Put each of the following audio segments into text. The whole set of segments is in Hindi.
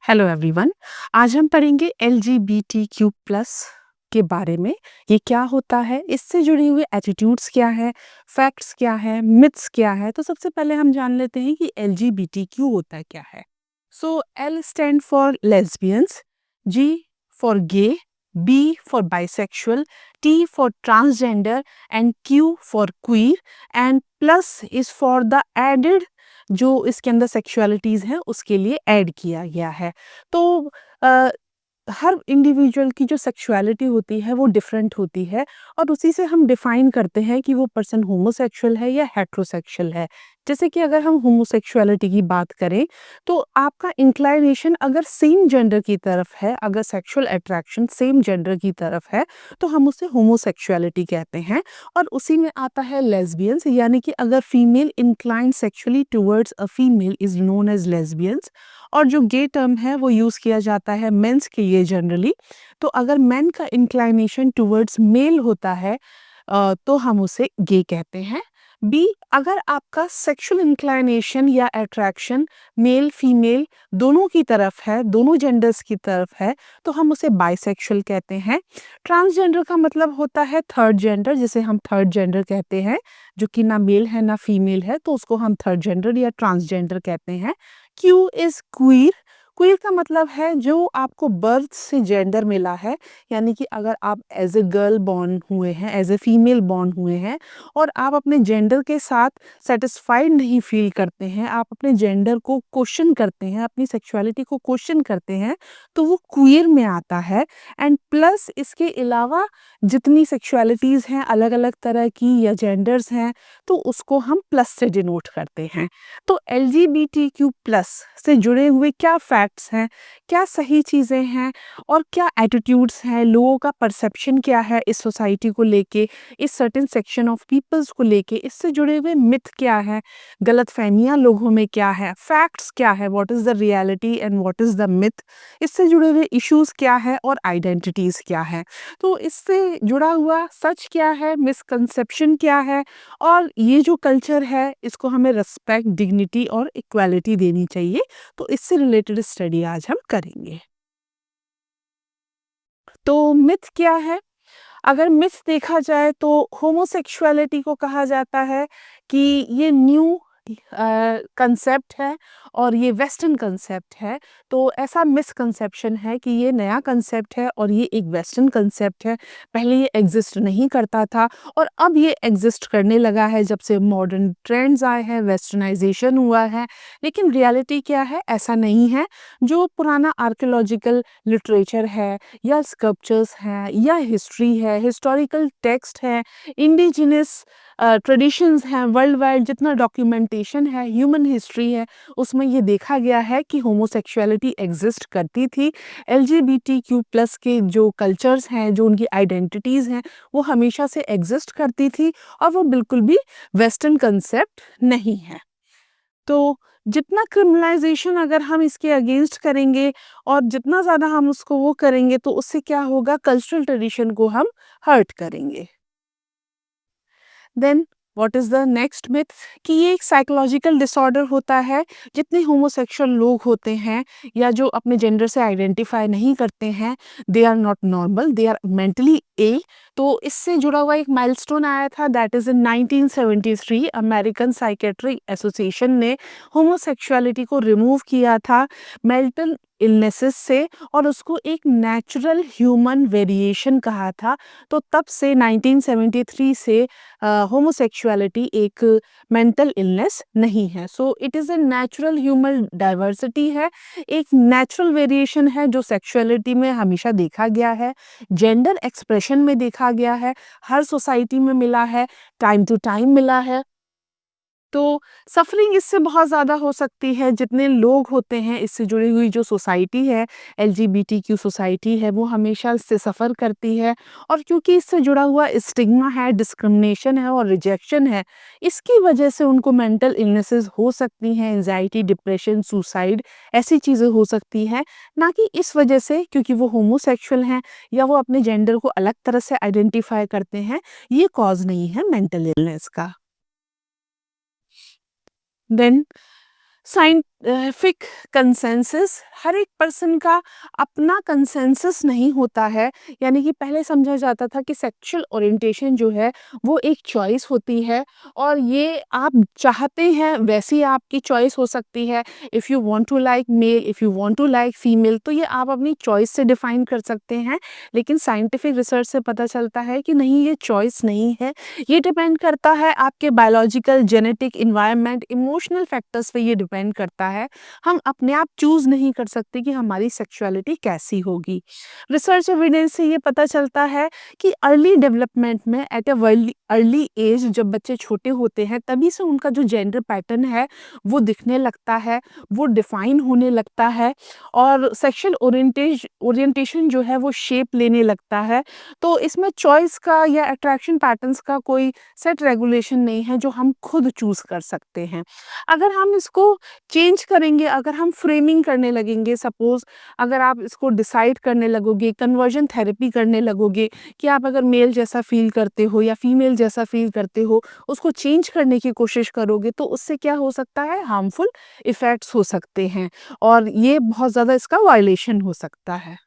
Hello everyone. आज हम पढ़ेंगे LGBTQ प्लस के बारे में। ये क्या होता है, इससे जुड़े हुए एटीट्यूड्स क्या है, फैक्ट्स क्या है, मिथ्स क्या है। तो सबसे पहले हम जान लेते हैं कि LGBTQ होता क्या है। So L stand for lesbians, G for gay, B for bisexual, T for transgender and Q for queer and plus is for the added जो इसके अंदर सेक्सुअलिटीज़ हैं उसके लिए ऐड किया गया है। तो अ, हर इंडिविजुअल की जो सेक्सुअलिटी होती है वो डिफरेंट होती है और उसी से हम डिफाइन करते हैं कि वो पर्सन होमोसेक्सुअल है या हेटेरोसेक्सुअल है। जैसे कि अगर हम होमोसेक्सुअलिटी की बात करें तो आपका इंक्लाइनेशन अगर सेम जेंडर की तरफ है, अगर सेक्सुअल अट्रैक्शन सेम जेंडर की तरफ है तो हम उसे होमोसेक्सुअलिटी कहते हैं। और उसी में आता है लेस्बियंस, यानी कि अगर female incline sexually towards a female is known as lesbians. और जो गे टर्म है वो यूज़ किया जाता है मेंस के लिए जनरली। तो अगर मेन का इंक्लाइनेशन टुवर्ड्स मेल होता है तो हम उसे गे कहते हैं। बी, अगर आपका सेक्सुअल इंक्लाइनेशन या अट्रैक्शन मेल फीमेल दोनों की तरफ है, दोनों जेंडर्स की तरफ है, तो हम उसे बाइसेक्सुअल कहते हैं। ट्रांसजेंडर का मतलब होता है थर्ड जेंडर, जिसे हम थर्ड जेंडर कहते हैं, जो कि ना मेल है ना फीमेल है, तो उसको हम थर्ड जेंडर या ट्रांसजेंडर कहते हैं। Q is queer. क्वीर का मतलब है जो आपको बर्थ से जेंडर मिला है, यानी कि अगर आप एज ए गर्ल बॉर्न हुए हैं, एज ए फीमेल बॉर्न हुए हैं और आप अपने जेंडर के साथ सेटिस्फाइड नहीं फील करते हैं, आप अपने जेंडर को क्वेश्चन करते हैं, अपनी सेक्सुअलिटी को क्वेश्चन करते हैं, तो वो क्वीर में आता है। एंड प्लस इसके अलावा जितनी सेक्सुअलिटीज़ हैं अलग अलग तरह की या जेंडर्स हैं, तो उसको हम प्लस से डिनोट करते हैं। तो LGBTQ प्लस से जुड़े हुए क्या फैक्ट्स हैं, क्या सही चीज़ें हैं और क्या एटीट्यूड्स हैं, लोगों का परसेप्शन क्या है इस सोसाइटी को लेके, इस सर्टेन सेक्शन ऑफ पीपल्स को लेके, इससे जुड़े हुए मिथ क्या है, गलतफहमियां लोगों में क्या है, फैक्ट्स क्या है, what is the reality and what is the myth, इससे जुड़े हुए इश्यूज क्या है और आइडेंटिटीज़ क्या है। तो इससे जुड़ा हुआ सच क्या है, मिसकंसेप्शन क्या है, और ये जो कल्चर है इसको हमें रिस्पेक्ट, डिग्निटी और इक्वालिटी देनी चाहिए। तो इससे रिलेटेड स्टडी आज हम करेंगे। तो मिथ क्या है? अगर मिथ देखा जाए तो होमोसेक्सुअलिटी को कहा जाता है कि ये न्यू कंसेप्ट है और ये वेस्टर्न कंसेप्ट है। तो ऐसा मिसकंसेप्शन है कि ये नया कंसेप्ट है और ये एक वेस्टर्न कंसेप्ट है। पहले ये एग्जिस्ट नहीं करता था और अब ये एग्जिस्ट करने लगा है जब से मॉडर्न ट्रेंड्स आए हैं, वेस्टर्नाइजेशन हुआ है। लेकिन रियलिटी क्या है? ऐसा नहीं है। जो पुराना आर्कियोलॉजिकल लिटरेचर है या स्कल्पचर्स हैं या हिस्ट्री है, हिस्टोरिकल टेक्स्ट है, इंडिजिनस ट्रेडिशंस हैं, वर्ल्ड वाइड जितना डॉक्यूमेंटेशन है, ह्यूमन हिस्ट्री है, उसमें ये देखा गया है कि होमोसेक्सुअलिटी एग्जिस्ट करती थी। LGBTQ प्लस के जो कल्चर्स हैं, जो उनकी आइडेंटिटीज़ हैं, वो हमेशा से एग्जिस्ट करती थी और वो बिल्कुल भी वेस्टर्न कंसेप्ट नहीं है। तो जितना क्रिमिनलाइजेशन अगर हम इसके अगेंस्ट करेंगे और जितना ज़्यादा हम उसको वो करेंगे तो उससे क्या होगा, कल्चरल ट्रेडिशन को हम हर्ट करेंगे। Then what is the next myth कि ये एक साइकोलॉजिकल डिसऑर्डर होता है। जितने होमोसेक्सुअल लोग होते हैं या जो अपने जेंडर से आइडेंटिफाई नहीं करते हैं, they are not normal, they are mentally ill. तो इससे जुड़ा हुआ एक माइलस्टोन आया था, that is in 1973 American psychiatric association ने होमोसेक्सुअलिटी को रिमूव किया था मेंटल इलनेसेस से और उसको एक नेचुरल ह्यूमन वेरिएशन कहा था। तो तब से 1973 से होमोसेक्सुअलिटी एक मेंटल इलनेस नहीं है। So it is a natural human diversity है, एक नेचुरल वेरिएशन है जो सेक्सुअलिटी में हमेशा देखा गया है, जेंडर एक्सप्रेशन में देखा गया है, हर सोसाइटी में मिला है, टाइम टू टाइम मिला है। तो सफ़रिंग इससे बहुत ज़्यादा हो सकती है, जितने लोग होते हैं इससे जुड़ी हुई जो सोसाइटी है, LGBTQ सोसाइटी है, वो हमेशा इससे सफ़र करती है। और क्योंकि इससे जुड़ा हुआ स्टिग्मा है, डिस्क्रिमिनेशन है और रिजेक्शन है, इसकी वजह से उनको मेंटल इलनेसेस हो सकती हैं, एंजाइटी, डिप्रेशन, सुसाइड, ऐसी चीज़ें हो सकती हैं। ना कि इस वजह से क्योंकि वो होमोसेक्सुअल हैं या वो अपने जेंडर को अलग तरह से आइडेंटिफ़ाई करते हैं, ये कॉज़ नहीं है मेंटल इलनेस का। देन साइंटिफिक कंसेंसस, हर एक पर्सन का अपना कंसेंसस नहीं होता है। यानी कि पहले समझा जाता था कि सेक्सुअल ओरिएंटेशन जो है वो एक चॉइस होती है और ये आप चाहते हैं वैसी आपकी चॉइस हो सकती है। If you want to like male, if you want to like female, तो ये आप अपनी चॉइस से डिफाइन कर सकते हैं। लेकिन साइंटिफिक रिसर्च से पता चलता है कि नहीं, ये चॉइस नहीं है। ये डिपेंड करता है आपके biological, genetic, environment, emotional factors पे ये डिपेंड करता है। हम अपने आप चूज़ नहीं कर सकते कि हमारी सेक्सुअलिटी कैसी होगी। रिसर्च एविडेंस से ये पता चलता है कि अर्ली डेवलपमेंट में एट अ अर्ली एज, जब बच्चे छोटे होते हैं तभी से उनका जो जेंडर पैटर्न है वो दिखने लगता है, वो डिफाइन होने लगता है और सेक्सुअल ओरिएंटेशन जो है वो शेप लेने लगता है। तो इसमें चॉइस का या अट्रैक्शन पैटर्न्स का कोई सेट रेगुलेशन नहीं है जो हम खुद चूज़ कर सकते हैं। अगर हम इसको चेंज करेंगे, अगर हम फ्रेमिंग करने लगेंगे, सपोज़ अगर आप इसको डिसाइड करने लगोगे, कन्वर्जन थेरेपी करने लगोगे कि आप अगर मेल जैसा फ़ील करते हो या फीमेल जैसा फ़ील करते हो, उसको चेंज करने की कोशिश करोगे, तो उससे क्या हो सकता है, हार्मफुल इफ़ेक्ट्स हो सकते हैं और ये बहुत ज़्यादा इसका वायलेशन हो सकता है।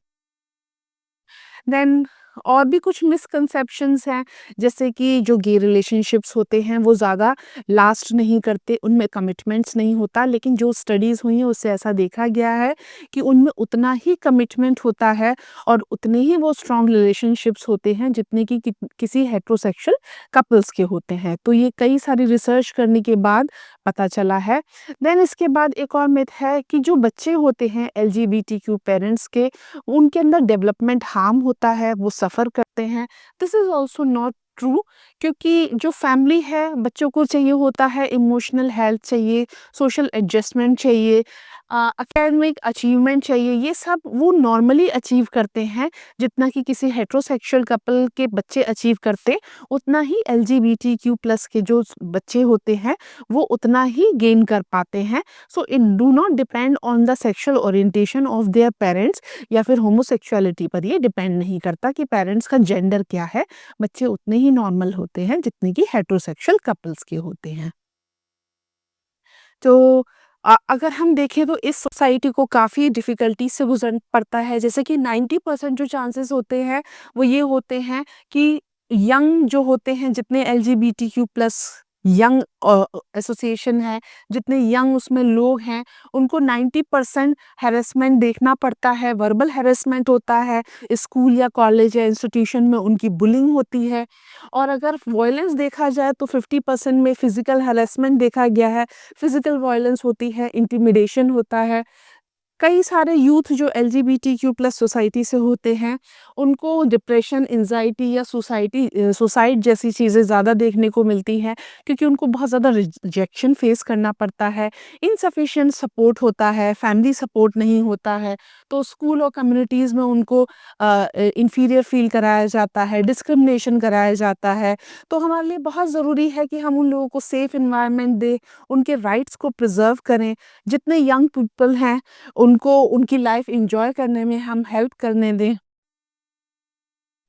देन और भी कुछ मिसकंसेप्शंस हैं, जैसे कि जो गे रिलेशनशिप्स होते हैं वो ज़्यादा लास्ट नहीं करते, उनमें कमिटमेंट्स नहीं होता। लेकिन जो स्टडीज़ हुई हैं उससे ऐसा देखा गया है कि उनमें उतना ही कमिटमेंट होता है और उतने ही वो स्ट्रॉन्ग रिलेशनशिप्स होते हैं जितने कि किसी हेटेरोसेक्सुअल कपल्स के होते हैं। तो ये कई सारी रिसर्च करने के बाद पता चला है। देन इसके बाद एक और मिथ है कि जो बच्चे होते हैं एलजीबीटीक्यू पेरेंट्स के, उनके अंदर डेवलपमेंट हार्म होता है, वो सफ़र करते हैं। This is also not true, क्योंकि जो फैमिली है, बच्चों को चाहिए होता है इमोशनल हेल्थ चाहिए, सोशल एडजस्टमेंट चाहिए, एकेडमिक अचीवमेंट चाहिए। ये सब वो नॉर्मली अचीव करते हैं, जितना कि किसी हेटेरोसेक्सुअल कपल के बच्चे अचीव करते, उतना ही एलजीबीटीक्यू प्लस के जो बच्चे होते हैं, वो उतना ही गेन कर पाते हैं। So it do not depend on the sexual orientation of their parents या फिर होमोसेक्सुअलिटी पर ये डिपेंड नहीं करता कि पेरेंट्स का जेंडर क्या है। बच्चे उतने ही नॉर्मल होते हैं जितने कि हेटेरोसेक्सुअल कपल्स के होते हैं। तो अगर हम देखें तो इस सोसाइटी को काफ़ी डिफ़िकल्टी से गुज़रना पड़ता है। जैसे कि 90% जो चांसेस होते हैं वो ये होते हैं कि यंग जो होते हैं, जितने एलजीबीटीक्यू प्लस यंग एसोसिएशन है, जितने यंग उसमें लोग हैं, उनको 90% हैरेसमेंट देखना पड़ता है, वर्बल हैरेसमेंट होता है, स्कूल या कॉलेज या इंस्टीट्यूशन में उनकी बुलिंग होती है। और अगर वॉयलेंस देखा जाए तो 50% में फिज़िकल हैरेसमेंट देखा गया है, फिज़िकल वॉयलेंस होती है, इंटिमिडेशन होता है। कई सारे यूथ जो एलजीबीटीक्यू प्लस सोसाइटी से होते हैं, उनको डिप्रेशन, एंग्ज़ायटी या सुसाइड जैसी चीज़ें ज़्यादा देखने को मिलती हैं, क्योंकि उनको बहुत ज़्यादा रिजेक्शन फेस करना पड़ता है, इनसफिशिएंट सपोर्ट होता है, फैमिली सपोर्ट नहीं होता है, तो स्कूल और कम्युनिटीज़ में उनको इंफीरियर फील कराया जाता है, डिस्क्रिमिनेशन कराया जाता है। तो हमारे लिए बहुत ज़रूरी है कि हम उन लोगों को सेफ एनवायरनमेंट दें, उनके राइट्स को प्रिज़र्व करें। जितने यंग पीपल हैं, उनको उनकी लाइफ एन्जॉय करने में हम हेल्प करने दें।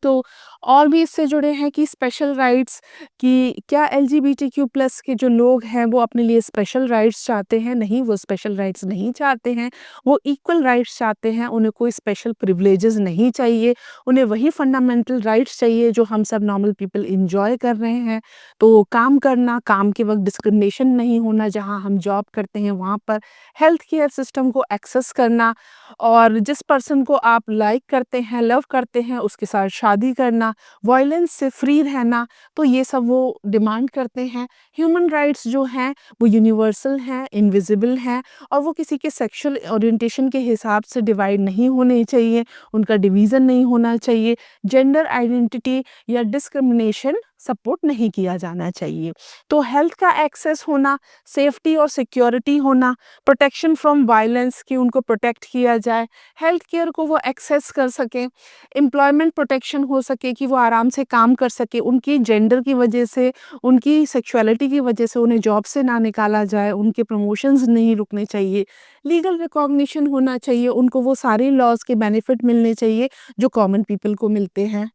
तो और भी इससे जुड़े हैं कि स्पेशल राइट्स, कि क्या एलजीबीटीक्यू प्लस के जो लोग हैं वो अपने लिए स्पेशल राइट्स चाहते हैं? नहीं, वो स्पेशल राइट्स नहीं चाहते हैं, वो इक्वल राइट्स चाहते हैं, उन्हें कोई स्पेशल प्रिविलेजेस नहीं चाहिए, उन्हें वही फंडामेंटल राइट्स चाहिए जो हम सब नॉर्मल पीपल एन्जॉय कर रहे हैं। तो काम करना, काम के वक़्त डिस्क्रिमिनेशन नहीं होना, जहाँ हम जॉब करते हैं वहाँ पर हेल्थ केयर सिस्टम को एक्सेस करना और जिस पर्सन को आप लाइक करते हैं, लव करते हैं, उसके साथ शादी करना, वॉयलेंस से फ्री रहना, तो ये सब वो डिमांड करते हैं। ह्यूमन राइट्स जो हैं, वो यूनिवर्सल हैं, इनविजिबल हैं और वो किसी के सेक्सुअल ओरिएंटेशन के हिसाब से डिवाइड नहीं होने चाहिए, उनका डिवीज़न नहीं होना चाहिए, जेंडर आइडेंटिटी या डिस्क्रिमिनेशन सपोर्ट नहीं किया जाना चाहिए। तो हेल्थ का एक्सेस होना, सेफ्टी और सिक्योरिटी होना, प्रोटेक्शन फ्रॉम वायलेंस, कि उनको प्रोटेक्ट किया जाए, हेल्थ केयर को वो एक्सेस कर सकें, एम्प्लॉयमेंट प्रोटेक्शन हो सके कि वो आराम से काम कर सके, उनकी जेंडर की वजह से, उनकी सेक्सुअलिटी की वजह से उन्हें जॉब से ना निकाला जाए, उनके प्रमोशंस नहीं रुकने चाहिए, लीगल रिकॉग्निशन होना चाहिए, उनको वो सारे लॉज़ के बेनिफिट मिलने चाहिए जो कॉमन पीपल को मिलते हैं।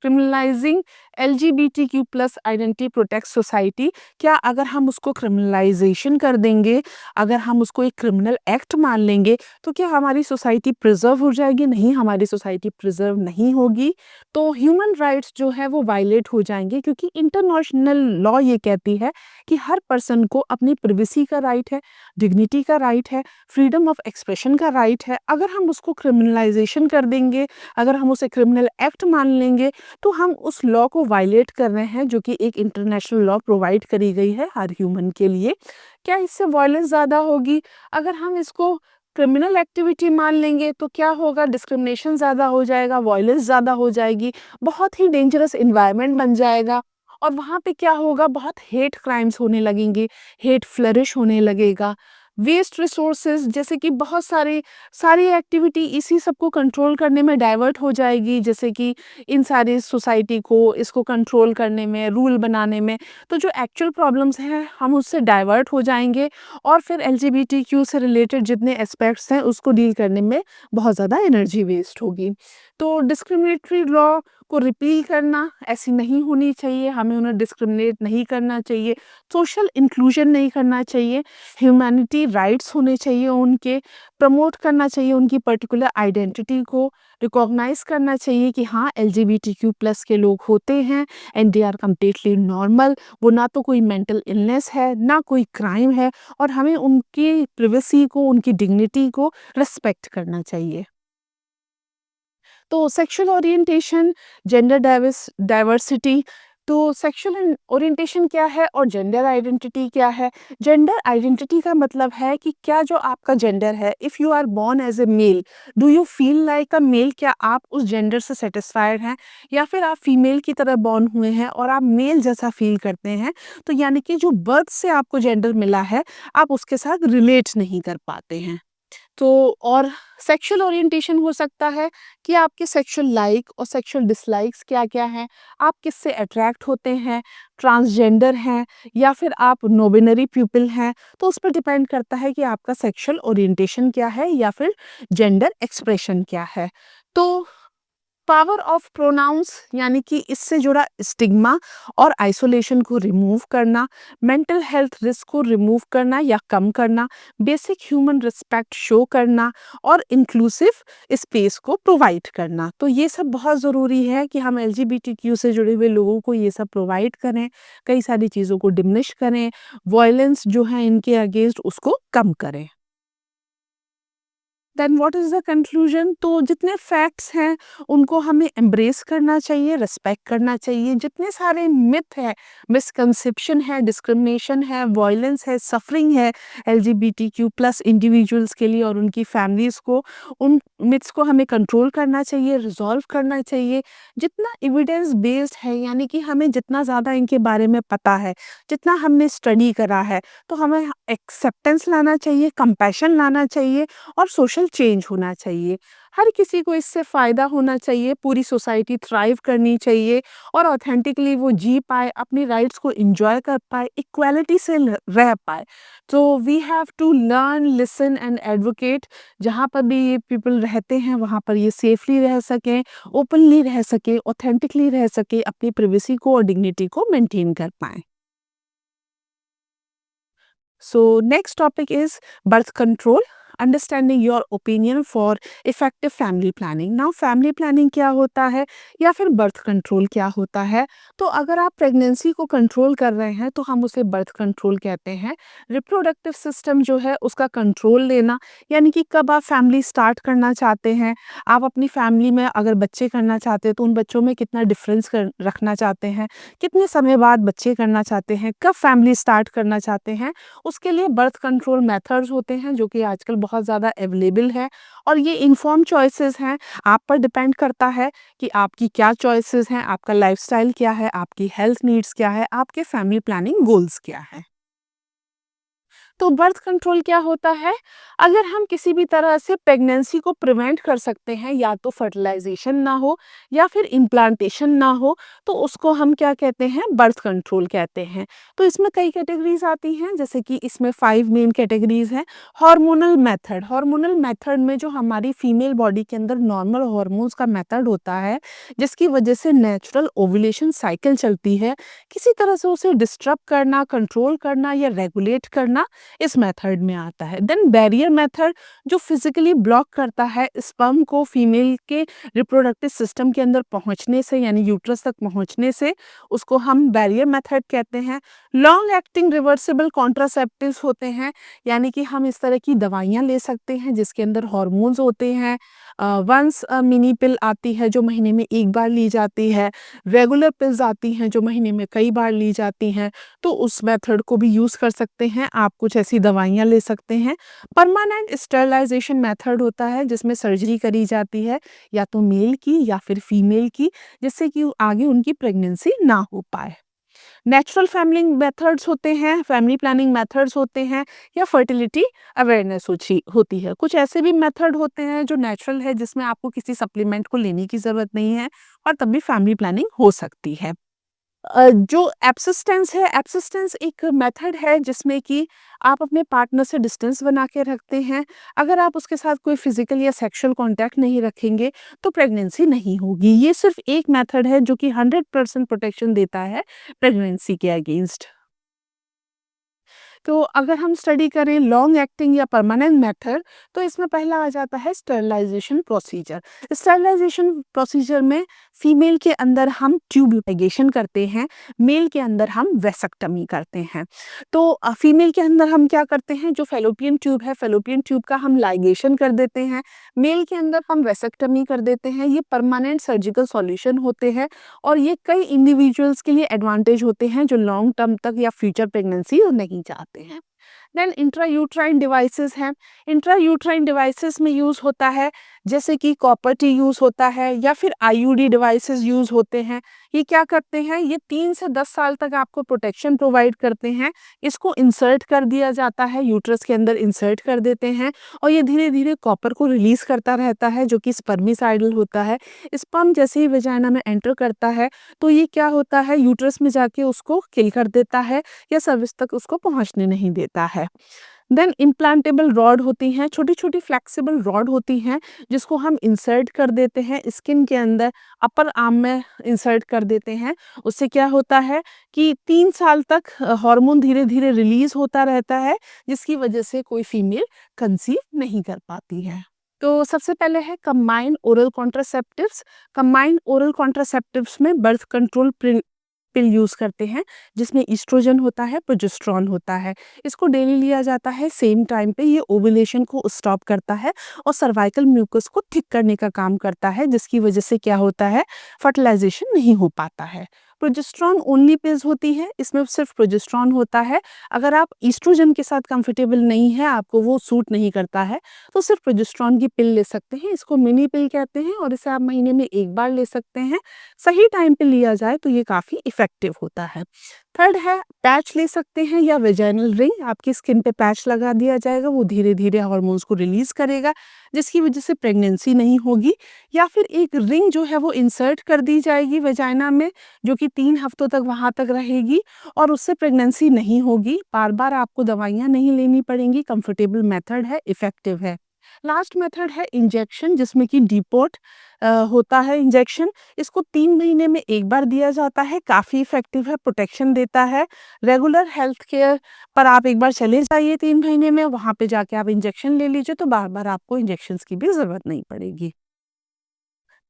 Criminalising LGBTQ plus identity protect society, क्या अगर हम उसको क्रिमिनलाइजेशन कर देंगे, अगर हम उसको एक क्रिमिनल एक्ट मान लेंगे, तो क्या हमारी सोसाइटी प्रिजर्व हो जाएगी? नहीं, हमारी सोसाइटी प्रिजर्व नहीं होगी। तो ह्यूमन राइट्स जो है वो वायलेट हो जाएंगे, क्योंकि इंटरनेशनल लॉ ये कहती है कि हर पर्सन को अपनी प्राइवेसी का राइट है, डिग्निटी का राइट है, फ्रीडम ऑफ एक्सप्रेशन का राइट है। अगर हम उसको क्रिमिनलाइजेशन कर देंगे, अगर हम उसे क्रिमिनल एक्ट मान लेंगे, तो हम उस लॉ को वायलेट कर रहे हैं, जो कि एक इंटरनेशनल लॉ प्रोवाइड करी गई है हर ह्यूमन के लिए। क्या इससे वायलेंस ज़्यादा होगी? अगर हम इसको क्रिमिनल एक्टिविटी मान लेंगे तो क्या होगा? डिस्क्रिमिनेशन ज़्यादा हो जाएगा, वायलेंस ज़्यादा हो जाएगी, बहुत ही डेंजरस एनवायरनमेंट बन जाएगा। और वहाँ पे क्या होगा? बहुत हेट क्राइम्स होने लगेंगे, हेट फ्लरिश होने लगेगा। वेस्ट रिसोर्सेज, जैसे कि बहुत सारी एक्टिविटी इसी सब को कंट्रोल करने में डाइवर्ट हो जाएगी, जैसे कि इन सारी सोसाइटी को इसको कंट्रोल करने में, रूल बनाने में। तो जो एक्चुअल प्रॉब्लम्स हैं हम उससे डाइवर्ट हो जाएंगे, और फिर एलजीबीटीक्यू से रिलेटेड जितने एस्पेक्ट्स हैं उसको डील करने में बहुत ज़्यादा एनर्जी वेस्ट होगी। तो डिस्क्रिमिनेटरी लॉ को रिपील करना ऐसी नहीं होनी चाहिए, हमें उन्हें डिस्क्रिमिनेट नहीं करना चाहिए, सोशल इंक्लूजन नहीं करना चाहिए, ह्यूमैनिटी राइट्स होने चाहिए उनके, प्रमोट करना चाहिए उनकी पर्टिकुलर आइडेंटिटी को, रिकॉग्नाइज करना चाहिए कि हाँ एलजीबीटीक्यू प्लस के लोग होते हैं and they are completely normal. वो ना तो कोई मेंटल इलनेस है, ना कोई क्राइम है, और हमें उनकी प्रिवेसी को, उनकी डिग्निटी को रिस्पेक्ट करना चाहिए। तो सेक्सुअल ओरिएंटेशन, जेंडर डाइवर्सिटी। तो सेक्सुअल ओरिएंटेशन क्या है और जेंडर आइडेंटिटी क्या है? जेंडर आइडेंटिटी का मतलब है कि क्या जो आपका जेंडर है, if you are born as a male, do you feel like a male? क्या आप उस जेंडर से सेटिस्फाइड हैं, या फिर आप फीमेल की तरह बॉर्न हुए हैं और आप मेल जैसा फील करते हैं? तो यानी कि जो बर्थ से आपको जेंडर मिला है, आप उसके साथ रिलेट नहीं कर पाते हैं। तो और सेक्सुअल ओरिएंटेशन हो सकता है कि आपके सेक्सुअल लाइक और सेक्सुअल डिसलाइक्स क्या-क्या हैं, आप किससे अट्रैक्ट होते हैं, ट्रांसजेंडर हैं, या फिर आप नो बिनरी पीपल हैं। तो उस पर डिपेंड करता है कि आपका सेक्सुअल ओरिएंटेशन क्या है या फिर जेंडर एक्सप्रेशन क्या है। तो पावर ऑफ प्रोनाउंस, यानी कि इससे जुड़ा स्टिग्मा और आइसोलेशन को रिमूव करना, मेंटल हेल्थ रिस्क को रिमूव करना या कम करना, बेसिक ह्यूमन रिस्पेक्ट शो करना, और इंक्लूसिव स्पेस को प्रोवाइड करना। तो ये सब बहुत ज़रूरी है कि हम एलजीबीटीक्यू से जुड़े हुए लोगों को ये सब प्रोवाइड करें, कई सारी चीज़ों को डिमिनिश करें, वायलेंस जो है इनके अगेंस्ट उसको कम करें। Then what is the conclusion? तो जितने फैक्ट्स हैं उनको हमें एम्ब्रेस करना चाहिए, रिस्पेक्ट करना चाहिए। जितने सारे मिथ है, मिसकंसेप्शन है, डिस्क्रिमिनेशन है, वायलेंस है, सफरिंग है एलजीबीटीक्यू प्लस इंडिविजुअल्स के लिए और उनकी फैमिलीज़ को, उन मिथ्स को हमें कंट्रोल करना चाहिए, रिजॉल्व करना चाहिए। जितना एविडेंस बेस्ड है, यानी कि हमें जितना ज़्यादा इनके बारे में पता है, जितना हमने स्टडी करा है, तो हमें एक्सेप्टेंस लाना चाहिए, कंपैशन लाना चाहिए, और सोशल चेंज होना चाहिए। हर किसी को इससे फ़ायदा होना चाहिए, पूरी सोसाइटी थ्राइव करनी चाहिए, और ऑथेंटिकली वो जी पाए, अपनी राइट्स को एन्जॉय कर पाए, इक्वालिटी से ल रह पाए। तो we have to learn, listen and advocate. जहाँ पर भी ये पीपल रहते हैं, वहाँ पर ये सेफली रह सकें, ओपनली रह सकें, ऑथेंटिकली रह सकें, अपनी प्राइवेसी को और डिग्निटी को मेंटेन कर पाएँ। So next topic is birth control, understanding your opinion for effective family planning. Now family planning क्या होता है या फिर बर्थ कंट्रोल क्या होता है? तो अगर आप प्रेगनेंसी को कंट्रोल कर रहे हैं तो हम उसे बर्थ कंट्रोल कहते हैं। रिप्रोडक्टिव सिस्टम जो है उसका कंट्रोल लेना, यानी कि कब आप फैमिली स्टार्ट करना चाहते हैं, आप अपनी फैमिली में अगर बच्चे करना चाहते हैं तो उन बच्चों में कितना डिफरेंस रखना चाहते हैं, कितने समय बाद बच्चे करना चाहते हैं, कब फैमिली स्टार्ट करना चाहते हैं, उसके लिए बर्थ कंट्रोल मेथड्स होते हैं जो कि आजकल बहुत ज़्यादा अवेलेबल है, और ये इन्फॉर्म्ड चॉइसेस हैं। आप पर डिपेंड करता है कि आपकी क्या चॉइसेस हैं, आपका लाइफस्टाइल क्या है, आपकी हेल्थ नीड्स क्या है, आपके फैमिली प्लानिंग गोल्स क्या है। तो बर्थ कंट्रोल क्या होता है? अगर हम किसी भी तरह से प्रेगनेंसी को प्रिवेंट कर सकते हैं, या तो फर्टिलाइजेशन ना हो या फिर इम्प्लांटेशन ना हो, तो उसको हम क्या कहते हैं? बर्थ कंट्रोल कहते हैं। तो इसमें कई कैटेगरीज आती हैं, जैसे कि इसमें 5 मेन कैटेगरीज हैं। हार्मोनल मेथड में जो हमारी फीमेल बॉडी के अंदर नॉर्मल हार्मोन्स का मेथड होता है, जिसकी वजह से नेचुरल ओव्यूलेशन साइकिल चलती है, किसी तरह से उसे डिस्टर्ब करना, कंट्रोल करना या रेगुलेट करना इस मेथड में आता है। देन बैरियर मेथड, जो फिजिकली ब्लॉक करता है स्पर्म को फीमेल के रिप्रोडक्टिव सिस्टम के अंदर पहुंचने से, यानी यूट्रस तक पहुंचने से, उसको हम बैरियर मेथड कहते हैं। लॉन्ग एक्टिंग रिवर्सिबल कॉन्ट्रासेप्टिव्स होते हैं, यानी कि हम इस तरह की दवाइयां ले सकते हैं जिसके अंदर हॉर्मोन्स होते हैं। वंस मिनी पिल आती है जो महीने में एक बार ली जाती है, रेगुलर पिल्स आती हैं जो महीने में कई बार ली जाती हैं, तो उस मेथड को भी यूज़ कर सकते हैं। आप कुछ ऐसी दवाइयाँ ले सकते हैं। परमानेंट स्टरलाइजेशन मेथड होता है जिसमें सर्जरी करी जाती है, या तो मेल की या फिर फीमेल की, जिससे कि आगे उनकी प्रेगनेंसी ना हो पाए। नेचुरल फैमिली प्लानिंग मेथड्स होते हैं, या फर्टिलिटी अवेयरनेस होती है। कुछ ऐसे भी मेथड होते हैं जो नेचुरल है, जिसमें आपको किसी सप्लीमेंट को लेने की ज़रूरत नहीं है, और तब भी फैमिली प्लानिंग हो सकती है। जो एब्सिस्टेंस एक मेथड है जिसमें कि आप अपने पार्टनर से डिस्टेंस बना के रखते हैं। अगर आप उसके साथ कोई फिजिकल या सेक्सुअल कांटेक्ट नहीं रखेंगे तो प्रेगनेंसी नहीं होगी। ये सिर्फ एक मेथड है जो कि 100% प्रोटेक्शन देता है प्रेगनेंसी के अगेंस्ट। तो अगर हम स्टडी करें लॉन्ग एक्टिंग या परमानेंट मेथड, तो इसमें पहला आ जाता है स्टरलाइजेशन प्रोसीजर। स्टरलाइजेशन प्रोसीजर में फीमेल के अंदर हम ट्यूब लाइगेशन करते हैं, मेल के अंदर हम वेसेक्टमी करते हैं। तो फीमेल के अंदर हम क्या करते हैं, जो फेलोपियन ट्यूब है, फेलोपियन ट्यूब का हम लाइगेशन कर देते हैं। मेल के अंदर हम वेसेक्टमी कर देते हैं। ये परमानेंट सर्जिकल सॉल्यूशन होते हैं, और ये कई इंडिविजुअल्स के लिए एडवांटेज होते हैं जो लॉन्ग टर्म तक या फ्यूचर प्रेगनेंसी नहीं चाहते हैं। देन इंट्रायूट्राइन डिवाइसेस हैं। इंट्रायूट्राइन डिवाइसेस में यूज़ होता है, जैसे कि कॉपर टी यूज़ होता है, या फिर आईयूडी डिवाइसेस यूज़ होते हैं। ये क्या करते हैं, ये 3 से 10 साल तक आपको प्रोटेक्शन प्रोवाइड करते हैं। इसको इंसर्ट कर दिया जाता है, यूट्रस के अंदर इंसर्ट कर देते हैं, और ये धीरे धीरे कॉपर को रिलीज करता रहता है, जो कि स्पर्मिसाइडल होता है। स्पर्म जैसे ही वेजाइना में एंटर करता है, तो ये क्या होता है, यूट्रस में जाके उसको किल कर देता है, या सर्विस तक उसको पहुंचने नहीं देता है। देन इम्प्लांटेबल रॉड होती हैं, छोटी छोटी फ्लेक्सिबल रॉड होती हैं, जिसको हम इंसर्ट कर देते हैं स्किन के अंदर, अपर आर्म में इंसर्ट कर देते हैं। उससे क्या होता है कि 3 साल तक हार्मोन धीरे धीरे रिलीज होता रहता है, जिसकी वजह से कोई फीमेल कंसीव नहीं कर पाती है। तो सबसे पहले है combined oral contraceptives. Combined oral contraceptives में बर्थ कंट्रोल पिल यूज़ करते हैं, जिसमें ईस्ट्रोजन होता है, प्रोजेस्टेरॉन होता है। इसको डेली लिया जाता है सेम टाइम पे। ये ओव्यूलेशन को स्टॉप करता है और सर्वाइकल म्यूकस को थिक करने का काम करता है, जिसकी वजह से क्या होता है, फर्टिलाइजेशन नहीं हो पाता है। प्रोजेस्टेरॉन ओनली पिल्स होती है, इसमें सिर्फ प्रोजेस्टेरॉन होता है। अगर आप ईस्ट्रोजन के साथ कंफर्टेबल नहीं है, आपको वो सूट नहीं करता है, तो सिर्फ प्रोजेस्टेरॉन की पिल ले सकते हैं। इसको मिनी पिल कहते हैं, और इसे आप महीने में एक बार ले सकते हैं। सही टाइम पे लिया जाए तो ये काफ़ी इफ़ेक्टिव होता है। थर्ड है पैच ले सकते हैं, या वेजाइनल रिंग। आपकी स्किन पे पैच लगा दिया जाएगा, वो धीरे धीरे हार्मोन्स को रिलीज करेगा, जिसकी वजह से प्रेगनेंसी नहीं होगी। या फिर एक रिंग जो है वो इंसर्ट कर दी जाएगी वेजाइना में, जो कि 3 हफ्तों तक वहाँ तक रहेगी, और उससे प्रेगनेंसी नहीं होगी। बार बार आपको दवाइयाँ नहीं लेनी पड़ेंगी। कंफर्टेबल मेथड है, इफ़ेक्टिव है। लास्ट मेथड है इंजेक्शन, जिसमें कि डिपोट होता है इंजेक्शन। इसको 3 महीने में एक बार दिया जाता है, काफ़ी इफेक्टिव है, प्रोटेक्शन देता है। रेगुलर हेल्थ केयर पर आप एक बार चले जाइए 3 महीने में, वहाँ पे जाके आप इंजेक्शन ले लीजिए, तो बार बार आपको इंजेक्शंस की भी ज़रूरत नहीं पड़ेगी।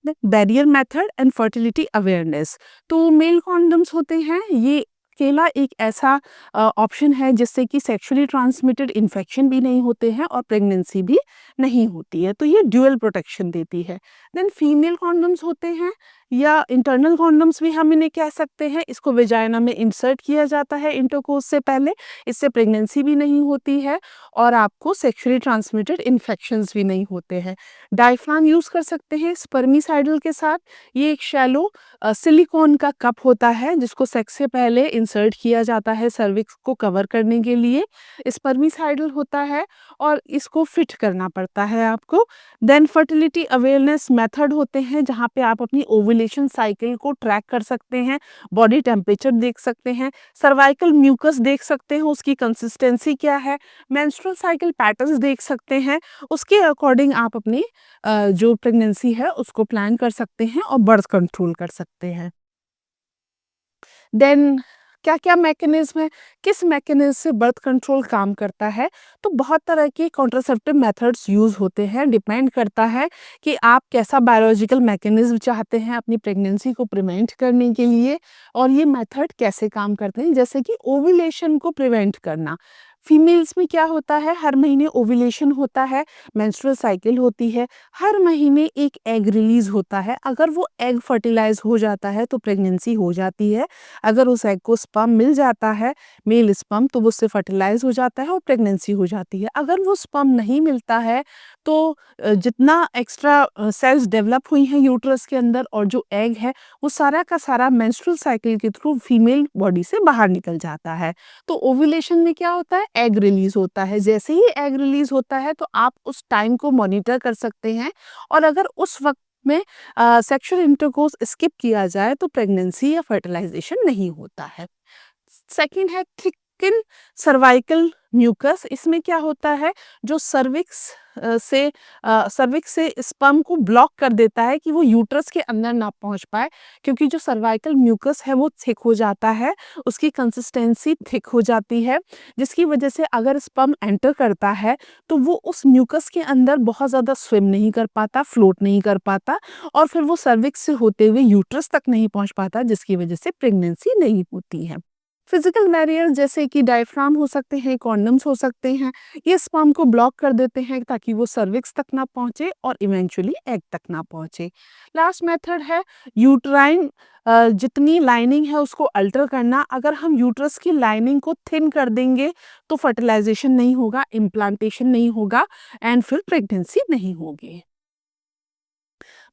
Barrier method and fertility awareness. तो मेल कॉन्डम्स होते हैं, ये अकेला एक ऐसा ऑप्शन है जिससे कि सेक्सुअली ट्रांसमिटेड इन्फेक्शन भी नहीं होते हैं और प्रेगनेंसी भी नहीं होती है, तो ये ड्यूअल प्रोटेक्शन देती है। देन फीमेल कॉन्डम्स होते हैं, या इंटरनल कॉन्डम्स भी हम इन्हें कह सकते हैं। इसको वेजाइना में इंसर्ट किया जाता है इंटरकोर्स से पहले, इससे प्रेगनेंसी भी नहीं होती है और आपको सेक्सुअली ट्रांसमिटेड इन्फेक्शंस भी नहीं होते हैं। डायफ्राम यूज़ कर सकते हैं स्पर्मिसाइडल के साथ। ये एक शैलो सिलिकॉन का कप होता है जिसको सेक्स से पहले इंसर्ट किया जाता है सर्विक्स को कवर करने के लिए। स्पर्मिसाइडल होता है और इसको फिट करना पड़ता है आपको। देन फर्टिलिटी अवेयरनेस मेथड होते हैं जहाँ पे आप अपनी ओव्यूलेशन साइकिल को ट्रैक कर सकते हैं, बॉडी टेम्परेचर देख सकते हैं, सर्वाइकल म्यूकस देख सकते हैं उसकी कंसिस्टेंसी क्या है, मेंस्ट्रुअल साइकिल पैटर्न्स देख सकते हैं। उसके अकॉर्डिंग आप अपनी जो प्रेगनेंसी है उसको प्लान कर सकते हैं और बर्थ कंट्रोल कर सकते हैं। देन क्या-क्या मैकेनिज़्म है, किस मैकेनिज़्म से बर्थ कंट्रोल काम करता है? तो बहुत तरह के कॉन्ट्रासेप्टिव मेथड्स यूज़ होते हैं, डिपेंड करता है कि आप कैसा बायोलॉजिकल मैकेनिज़्म चाहते हैं अपनी प्रेगनेंसी को प्रिवेंट करने के लिए और ये मेथड कैसे काम करते हैं। जैसे कि ओव्यूलेशन को प्रिवेंट करना, फीमेल्स में क्या होता है, हर महीने ओव्यूलेशन होता है, मेंस्ट्रुअल साइकिल होती है, हर महीने एक एग रिलीज़ होता है। अगर वो एग फर्टिलाइज़ हो जाता है तो प्रेगनेंसी हो जाती है। अगर उस एग को स्पर्म मिल जाता है, मेल स्पर्म, तो वो उससे फर्टिलाइज़ हो जाता है और प्रेगनेंसी हो जाती है। अगर वो स्पर्म नहीं मिलता है तो जितना एक्स्ट्रा सेल्स डेवलप हुई हैं यूट्रस के अंदर और जो एग है वो सारा का सारा मेंस्ट्रुअल साइकिल के थ्रू फीमेल बॉडी से बाहर निकल जाता है। तो ओव्यूलेशन में क्या होता है, एग रिलीज़ होता है। जैसे ही एग रिलीज़ होता है तो आप उस टाइम को मॉनिटर कर सकते हैं और अगर उस वक़्त में सेक्सुअल इंटरकोर्स स्किप किया जाए तो प्रेगनेंसी या फर्टिलाइज़ेशन नहीं होता है। सेकंड है थिकन सर्वाइकल म्यूकस। इसमें क्या होता है, जो सर्विक्स से स्पर्म को ब्लॉक कर देता है कि वो यूट्रस के अंदर ना पहुंच पाए, क्योंकि जो सर्वाइकल म्यूकस है वो थिक हो जाता है, उसकी कंसिस्टेंसी थिक हो जाती है, जिसकी वजह से अगर स्पर्म एंटर करता है तो वो उस म्यूकस के अंदर बहुत ज़्यादा स्विम नहीं कर पाता, फ्लोट नहीं कर पाता और फिर वो सर्विक्स से होते हुए यूट्रस तक नहीं पहुंच पाता, जिसकी वजह से प्रेगनेंसी नहीं होती है। फिजिकल बैरियर जैसे कि डायफ्राम हो सकते हैं, कॉन्डम्स हो सकते हैं, ये स्पर्म को ब्लॉक कर देते हैं ताकि वो सर्विक्स तक ना पहुंचे और इवेंचुअली एग तक ना पहुंचे। लास्ट मेथड है यूट्राइन, जितनी लाइनिंग है उसको अल्टर करना। अगर हम यूट्रस की लाइनिंग को थिन कर देंगे तो फर्टिलाइजेशन नहीं होगा, इम्प्लांटेशन नहीं होगा एंड फिर प्रेगनेंसी नहीं होगी।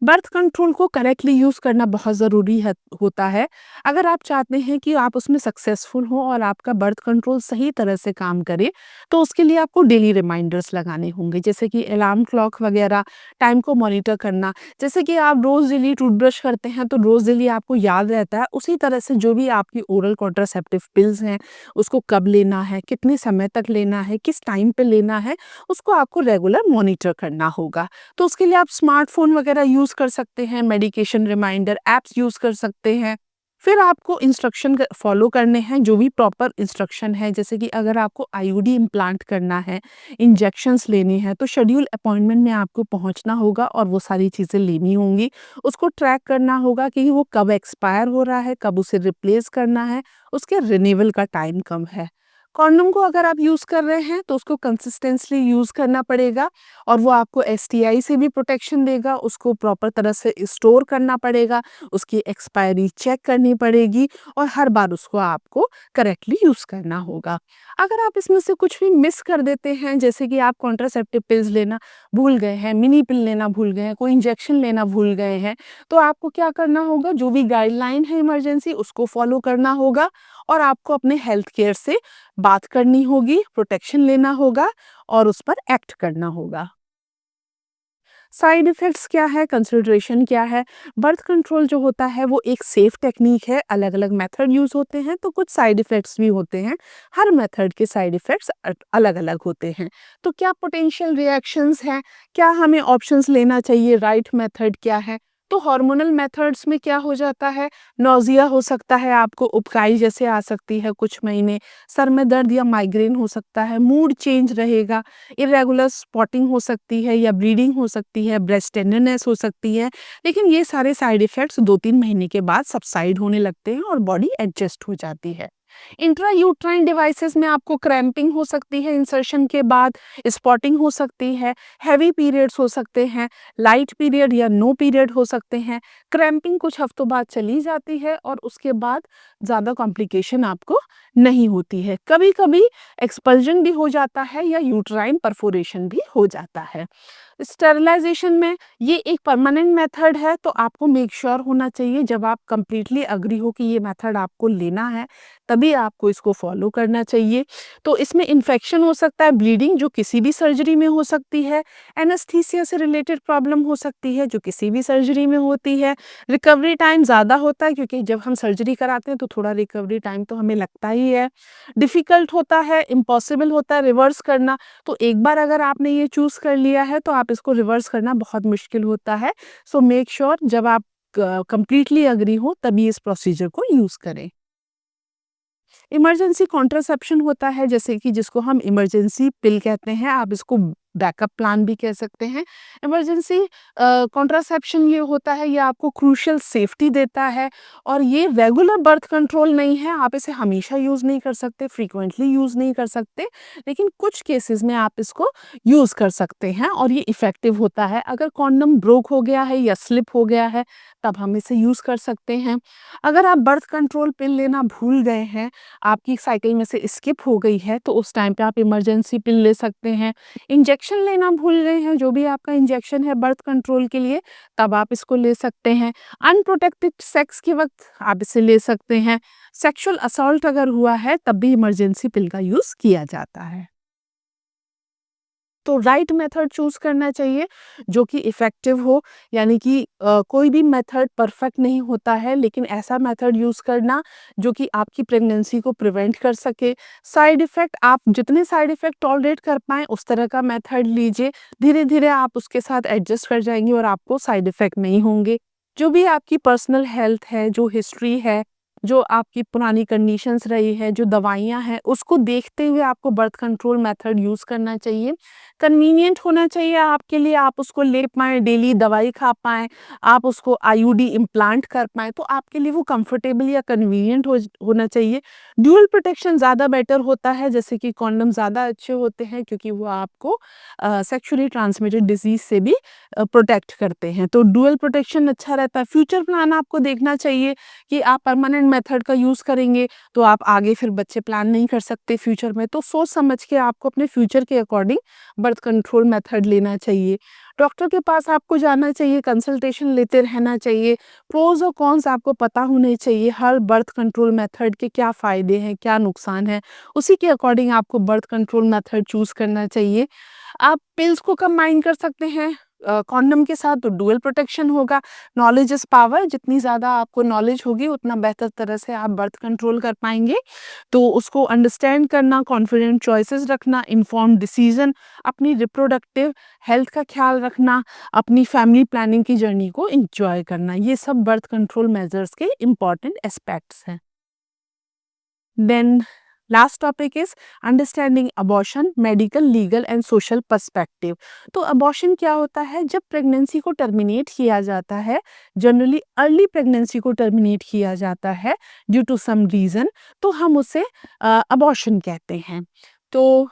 बर्थ कंट्रोल को करेक्टली यूज़ करना बहुत ज़रूरी है होता है। अगर आप चाहते हैं कि आप उसमें सक्सेसफुल हो और आपका बर्थ कंट्रोल सही तरह से काम करे, तो उसके लिए आपको डेली रिमाइंडर्स लगाने होंगे, जैसे कि अलार्म क्लॉक वगैरह, टाइम को मॉनिटर करना। जैसे कि आप रोज़ डेली टूथब्रश करते हैं, तो रोज़ डेली आपको याद रहता है, उसी तरह से जो भी आपकी ओरल कॉन्ट्रासेप्टिव पिल्स हैं, उसको कब लेना है, कितने समय तक लेना है, किस टाइम पे लेना है, उसको आपको रेगुलर मॉनिटर करना होगा। तो उसके लिए आप स्मार्टफ़ोन वगैरह यूज़ कर सकते हैं, मेडिकेशन रिमाइंडर ऐप्स यूज़ कर सकते हैं। फिर आपको इंस्ट्रक्शन फॉलो करने हैं, जो भी प्रॉपर इंस्ट्रक्शन है, जैसे कि अगर आपको आईयूडी इम्प्लांट करना है, इंजेक्शंस लेने हैं, तो शेड्यूल अपॉइंटमेंट में आपको पहुंचना होगा और वो सारी चीज़ें लेनी होंगी। उसको ट्रैक करना होगा कि वो कब एक्सपायर हो रहा है, कब उसे रिप्लेस करना है, उसके रिन्यूअल का टाइम कब है। कॉन्डोम को अगर आप यूज़ कर रहे हैं तो उसको कंसिस्टेंटली यूज़ करना पड़ेगा और वो आपको एसटीआई से भी प्रोटेक्शन देगा। उसको प्रॉपर तरह से स्टोर करना पड़ेगा, उसकी एक्सपायरी चेक करनी पड़ेगी और हर बार उसको आपको करेक्टली यूज़ करना होगा। अगर आप इसमें से कुछ भी मिस कर देते हैं, जैसे कि आप कॉन्ट्रासेप्टिव पिल्स लेना भूल गए हैं, मिनी पिल लेना भूल गए हैं, कोई इंजेक्शन लेना भूल गए हैं, तो आपको क्या करना होगा, जो भी गाइडलाइन है इमरजेंसी उसको फॉलो करना होगा और आपको अपने हेल्थ केयर से बात करनी होगी, प्रोटेक्शन लेना होगा और उस पर एक्ट करना होगा। साइड इफ़ेक्ट्स क्या है, कंसिडरेशन क्या है? बर्थ कंट्रोल जो होता है वो एक सेफ टेक्नीक है, अलग-अलग मेथड यूज़ होते हैं तो कुछ साइड इफ़ेक्ट्स भी होते हैं। हर मेथड के साइड इफ़ेक्ट्स अलग-अलग होते हैं। तो क्या पोटेंशियल रिएक्शंस हैं? क्या हमें ऑप्शंस लेना चाहिए? राइट मेथड क्या है? तो हार्मोनल मेथड्स में क्या हो जाता है, नौज़िया हो सकता है, आपको उबकाई जैसे आ सकती है कुछ महीने, सर में दर्द या माइग्रेन हो सकता है, मूड चेंज रहेगा, इर्रेगुलर स्पॉटिंग हो सकती है या ब्लीडिंग हो सकती है, ब्रेस्ट टेंडरनेस हो सकती है। लेकिन ये सारे साइड इफ़ेक्ट्स 2-3 महीने के बाद सबसाइड होने लगते हैं और बॉडी एडजस्ट हो जाती है। इंट्रायूट्राइन डिवाइसेस में आपको क्रैम्पिंग हो सकती है इंसर्शन के बाद, स्पॉटिंग हो सकती है, हैवी पीरियड्स हो सकते हैं, लाइट पीरियड या नो पीरियड हो सकते हैं। क्रैम्पिंग कुछ हफ्तों बाद चली जाती है और उसके बाद ज़्यादा कॉम्प्लिकेशन आपको नहीं होती है। कभी-कभी एक्सपल्जन भी हो जाता है या यूट्राइन परफोरेशन भी हो जाता है। स्टेरिलाइजेशन में ये एक परमानेंट मेथड है, तो आपको मेक श्योर होना चाहिए जब आप कंप्लीटली एग्री हो कि ये मेथड आपको लेना है, तभी आपको इसको फॉलो करना चाहिए। तो इसमें इन्फेक्शन हो सकता है, ब्लीडिंग जो किसी भी सर्जरी में हो सकती है, एनेस्थीसिया से रिलेटेड प्रॉब्लम हो सकती है जो किसी भी सर्जरी में होती है। रिकवरी टाइम ज़्यादा होता है क्योंकि जब हम सर्जरी कराते हैं तो थोड़ा रिकवरी टाइम तो हमें लगता ही है। डिफ़िकल्ट होता है, इम्पॉसिबल होता है रिवर्स करना, तो एक बार अगर आपने ये चूज़ कर लिया है तो आप इसको रिवर्स करना बहुत मुश्किल होता है। सो मेक श्योर जब आप कंप्लीटली एग्री हो तभी इस प्रोसीजर को यूज़ करें। इमरजेंसी कॉन्ट्रासेप्शन होता है, जैसे कि जिसको हम इमरजेंसी पिल कहते हैं, आप इसको बैकअप प्लान भी कह सकते हैं। इमरजेंसी कॉन्ट्रासेप्शन ये होता है, ये आपको क्रूशियल सेफ्टी देता है और ये रेगुलर बर्थ कंट्रोल नहीं है, आप इसे हमेशा यूज़ नहीं कर सकते, फ्रीक्वेंटली यूज़ नहीं कर सकते, लेकिन कुछ केसेस में आप इसको यूज़ कर सकते हैं और ये इफ़ेक्टिव होता है। अगर कॉन्डोम ब्रोक हो गया है या स्लिप हो गया है, तब हम इसे यूज़ कर सकते हैं। अगर आप बर्थ कंट्रोल पिल लेना भूल गए हैं, आपकी साइकिल में से स्किप हो गई है, तो उस टाइम पे आप इमरजेंसी पिल ले सकते हैं। इंजेक्शन लेना भूल गए हैं, जो भी आपका इंजेक्शन है बर्थ कंट्रोल के लिए, तब आप इसको ले सकते हैं। अनप्रोटेक्टेड सेक्स के वक़्त आप इसे ले सकते हैं। सेक्सुअल असॉल्ट अगर हुआ है, तब भी इमरजेंसी पिल का यूज़ किया जाता है। तो राइट मेथड चूज़ करना चाहिए जो कि इफ़ेक्टिव हो, यानी कि कोई भी मेथड परफेक्ट नहीं होता है, लेकिन ऐसा मेथड यूज़ करना जो कि आपकी प्रेगनेंसी को प्रिवेंट कर सके। साइड इफ़ेक्ट, आप जितने साइड इफ़ेक्ट टॉलरेट कर पाएँ उस तरह का मेथड लीजिए। धीरे-धीरे आप उसके साथ एडजस्ट कर जाएँगे और आपको साइड इफ़ेक्ट नहीं होंगे। जो भी आपकी पर्सनल हेल्थ है, जो हिस्ट्री है, जो आपकी पुरानी कंडीशंस रही है, जो दवाइयाँ हैं, उसको देखते हुए आपको बर्थ कंट्रोल मेथड यूज़ करना चाहिए। कन्वीनिएंट होना चाहिए आपके लिए, आप उसको ले पाएँ, डेली दवाई खा पाएँ, आप उसको आईयूडी इम्प्लांट कर पाएँ, तो आपके लिए वो कंफर्टेबल या कन्वीनिएंट होना चाहिए। ड्यूअल प्रोटेक्शन ज़्यादा बेटर होता है, जैसे कि कॉन्डम ज़्यादा अच्छे होते हैं क्योंकि वो आपको सेक्सुअली ट्रांसमिटेड डिज़ीज़ से भी प्रोटेक्ट करते हैं। तो डुअल प्रोटेक्शन अच्छा रहता है। फ्यूचर प्लान आपको देखना चाहिए कि आप परमानेंट मेथड का यूज़ करेंगे, तो आप आगे फिर बच्चे प्लान नहीं कर सकते फ्यूचर में। तो सोच समझ के आपको अपने फ्यूचर के अकॉर्डिंग बर्थ कंट्रोल मेथड लेना चाहिए। डॉक्टर के पास आपको जाना चाहिए, कंसल्टेशन लेते रहना चाहिए। प्रोज़ और कॉन्स आपको पता होने चाहिए, हर बर्थ कंट्रोल मेथड के क्या फ़ायदे हैं, क्या नुकसान हैं, उसी के अकॉर्डिंग आपको बर्थ कंट्रोल मेथड चूज़ करना चाहिए। आप पिल्स को कंबाइन कर सकते हैं कॉन्डम के साथ, तो डुअल प्रोटेक्शन होगा। नॉलेज इज़ पावर, जितनी ज़्यादा आपको नॉलेज होगी उतना बेहतर तरह से आप बर्थ कंट्रोल कर पाएँगे। तो उसको अंडरस्टैंड करना, कॉन्फिडेंट चॉइसेस रखना, इन्फॉर्म्ड डिसीज़न, अपनी रिप्रोडक्टिव हेल्थ का ख़्याल रखना, अपनी फैमिली प्लानिंग की जर्नी को एन्जॉय करना, ये सब बर्थ कंट्रोल मेजर्स के इम्पोर्टेंट एस्पेक्ट्स हैं। Then last topic is understanding abortion, medical, legal and social perspective. तो अबॉर्शन क्या होता है? जब प्रेगनेंसी को टर्मिनेट किया जाता है, जनरली अर्ली प्रेगनेंसी को टर्मिनेट किया जाता है ड्यू टू सम रीज़न, तो हम उसे अबॉर्शन कहते हैं। तो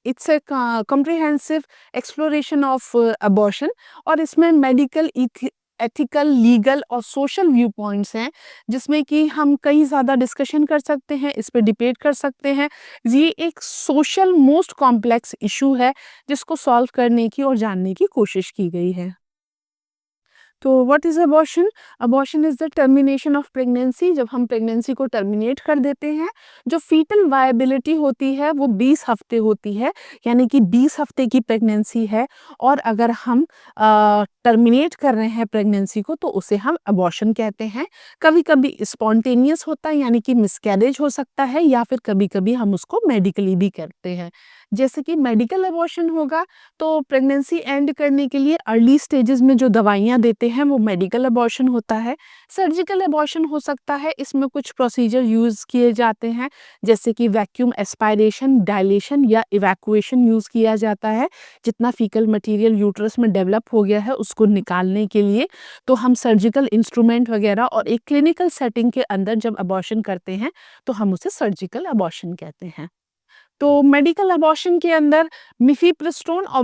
it's a comprehensive exploration of abortion और इसमें मेडिकल, एथिकल, लीगल और सोशल व्यू पॉइंट्स हैं, जिसमें कि हम कई ज़्यादा डिस्कशन कर सकते हैं, इस पे डिबेट कर सकते हैं। ये एक सोशल मोस्ट कॉम्प्लेक्स इशू है, जिसको सॉल्व करने की और जानने की कोशिश की गई है। तो what is abortion? Abortion is the termination of pregnancy. जब हम प्रेगनेंसी को टर्मिनेट कर देते हैं, जो फीटल वायबिलिटी होती है वो 20 हफ्ते होती है, यानी कि 20 हफ्ते की प्रेगनेंसी है और अगर हम टर्मिनेट कर रहे हैं प्रेगनेंसी को तो उसे हम अबॉर्शन कहते हैं। कभी-कभी स्पॉन्टेनियस होता है, यानी कि मिसकैरेज हो सकता है, या फिर कभी-कभी हम उसको मेडिकली भी करते हैं। जैसे कि मेडिकल अबॉर्शन होगा तो प्रेगनेंसी एंड करने के लिए अर्ली स्टेजेस में जो दवाइयाँ देते हैं वो मेडिकल अबॉर्शन होता है। सर्जिकल अबॉर्शन हो सकता है, इसमें कुछ प्रोसीजर यूज़ किए जाते हैं जैसे कि वैक्यूम एस्पायरेशन, डायलेशन या इवैक्यूएशन यूज़ किया जाता है। जितना फीकल मटेरियल यूट्रस में डेवलप हो गया है उसको निकालने के लिए। तो हम सर्जिकल इंस्ट्रूमेंट वगैरह और एक क्लिनिकल सेटिंग के अंदर जब अबॉर्शन करते हैं तो हम उसे सर्जिकल अबॉर्शन कहते हैं। तो मेडिकल अबॉर्शन के अंदर मिफेप्रिस्टोन और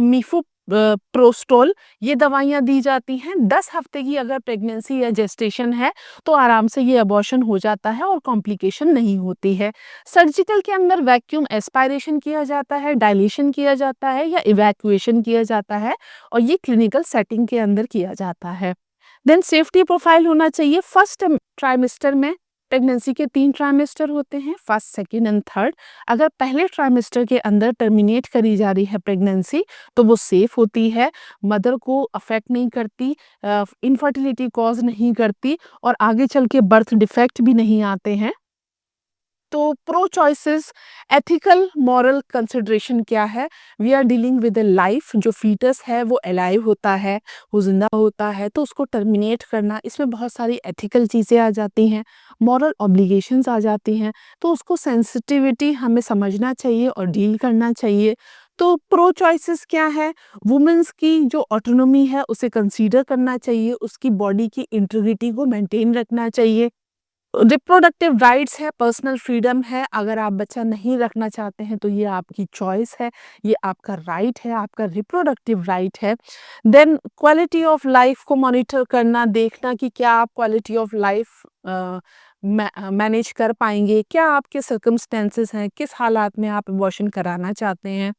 प्रोस्टोल ये दवाइयाँ दी जाती हैं। 10 हफ्ते की अगर प्रेगनेंसी या जेस्टेशन है तो आराम से ये अबॉर्शन हो जाता है और कॉम्प्लिकेशन नहीं होती है। सर्जिकल के अंदर वैक्यूम एस्पायरेशन किया जाता है, डायलेशन किया जाता है या इवैक्यूएशन किया जाता है और ये क्लिनिकल सेटिंग के अंदर किया जाता है। देन सेफ्टी प्रोफाइल होना चाहिए। फर्स्ट ट्राइमेस्टर में प्रेगनेंसी के 3 ट्राइमेस्टर होते हैं, फर्स्ट, सेकंड एंड थर्ड। अगर पहले ट्राइमेस्टर के अंदर टर्मिनेट करी जा रही है प्रेगनेंसी तो वो सेफ होती है, मदर को अफेक्ट नहीं करती, इनफर्टिलिटी कॉज नहीं करती और आगे चल के बर्थ डिफेक्ट भी नहीं आते हैं। तो pro choices, ethical moral consideration क्या है? We are dealing with a life, जो फीटस है वो अलाइव होता है, वो जिंदा होता है, तो उसको टर्मिनेट करना, इसमें बहुत सारी एथिकल चीज़ें आ जाती हैं, मॉरल ऑब्लिगेशंस आ जाती हैं, तो उसको सेंसिटिविटी हमें समझना चाहिए और डील करना चाहिए। तो प्रो चॉइसेस क्या है? वुमेन्स की जो ऑटोनॉमी है उसे कंसीडर करना चाहिए, उसकी बॉडी की इंटीग्रिटी को मेंटेन रखना चाहिए। रिप्रोडक्टिव राइट्स है, पर्सनल फ्रीडम है। अगर आप बच्चा नहीं रखना चाहते हैं तो ये आपकी चॉइस है, ये आपका राइट है, आपका रिप्रोडक्टिव राइट है। देन क्वालिटी ऑफ लाइफ को मॉनिटर करना, देखना कि क्या आप क्वालिटी ऑफ लाइफ मैनेज कर पाएंगे, क्या आपके सर्कमस्टेंसेस हैं, किस हालात में आप अबॉर्शन कराना चाहते हैं।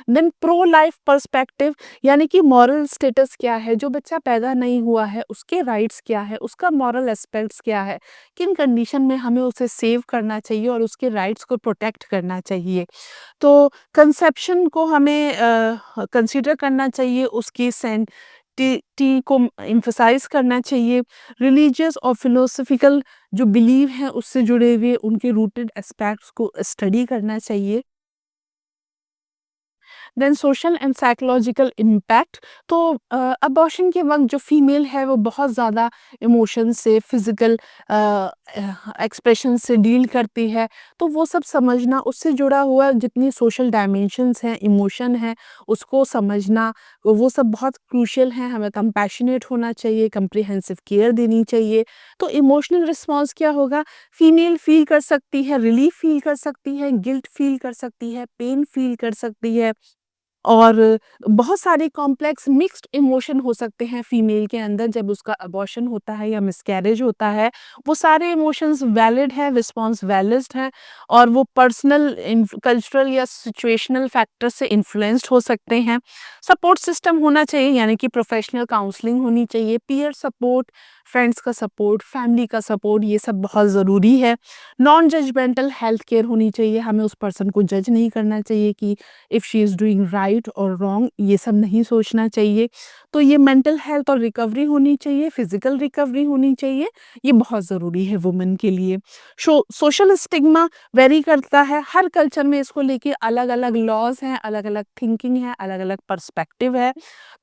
देन प्रो लाइफ पर्सपेक्टिव, यानी कि मॉरल स्टेटस क्या है, जो बच्चा पैदा नहीं हुआ है उसके राइट्स क्या है, उसका मॉरल एस्पेक्ट्स क्या है, किन कंडीशन में हमें उसे सेव करना चाहिए और उसके राइट्स को प्रोटेक्ट करना चाहिए। तो कंसेप्शन को हमें कंसीडर करना चाहिए, उसकी सेंटिटी को एम्फसाइज करना चाहिए। रिलीजियस और फिलोसफिकल जो बिलीव हैं उससे जुड़े हुए उनके रूटेड एस्पेक्ट्स को स्टडी करना चाहिए। Then social and psychological impact, तो अबॉर्शन के वक्त जो फीमेल है वो बहुत ज़्यादा इमोशन से, फिजिकल एक्सप्रेशन से डील करती है, तो वो सब समझना, उससे जुड़ा हुआ जितनी सोशल डायमेंशंस हैं, इमोशन है, उसको समझना, वो सब बहुत क्रूशियल हैं। हमें कंपैशनेट होना चाहिए, कंप्रिहेंसिव केयर देनी चाहिए। तो इमोशनल रिस्पॉन्स क्या होगा? फीमेल फील कर सकती है, रिलीफ फील कर सकती है, गिल्ट फील कर सकती है, पेन फील कर सकती है और बहुत सारे कॉम्प्लेक्स मिक्स्ड इमोशन हो सकते हैं फीमेल के अंदर जब उसका अबॉर्शन होता है या मिसकैरेज होता है। वो सारे इमोशंस वैलिड हैं, रिस्पॉन्स वैलिड है और वो पर्सनल, कल्चरल या सिचुएशनल फैक्टर से इन्फ्लुएंस्ड हो सकते हैं। सपोर्ट सिस्टम होना चाहिए, यानी कि प्रोफेशनल काउंसलिंग होनी चाहिए, पीयर सपोर्ट, फ्रेंड्स का सपोर्ट, फैमिली का सपोर्ट, ये सब बहुत ज़रूरी है। नॉन जजमेंटल हेल्थ केयर होनी चाहिए, हमें उस पर्सन को जज नहीं करना चाहिए कि if she is doing right और रॉन्ग, ये सब नहीं सोचना चाहिए। तो ये मेंटल हेल्थ और रिकवरी होनी चाहिए, फिजिकल रिकवरी होनी चाहिए, ये बहुत ज़रूरी है वुमेन के लिए। सोशल स्टिग्मा वेरी करता है, हर कल्चर में इसको लेके अलग अलग लॉज हैं, अलग अलग थिंकिंग है, अलग अलग पर्सपेक्टिव है।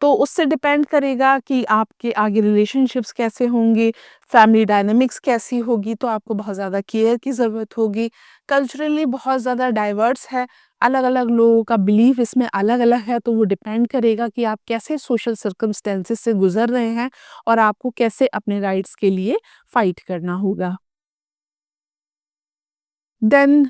तो उससे डिपेंड करेगा कि आपके आगे रिलेशनशिप्स कैसे होंगे, फैमिली डायनामिक्स कैसी होगी, तो आपको बहुत ज़्यादा केयर की ज़रूरत होगी। कल्चरली बहुत ज़्यादा डाइवर्स है, अलग-अलग लोगों का बिलीफ इसमें अलग-अलग है, तो वो डिपेंड करेगा कि आप कैसे सोशल सर्कमस्टेंसेस से गुज़र रहे हैं और आपको कैसे अपने राइट्स के लिए फाइट करना होगा। देन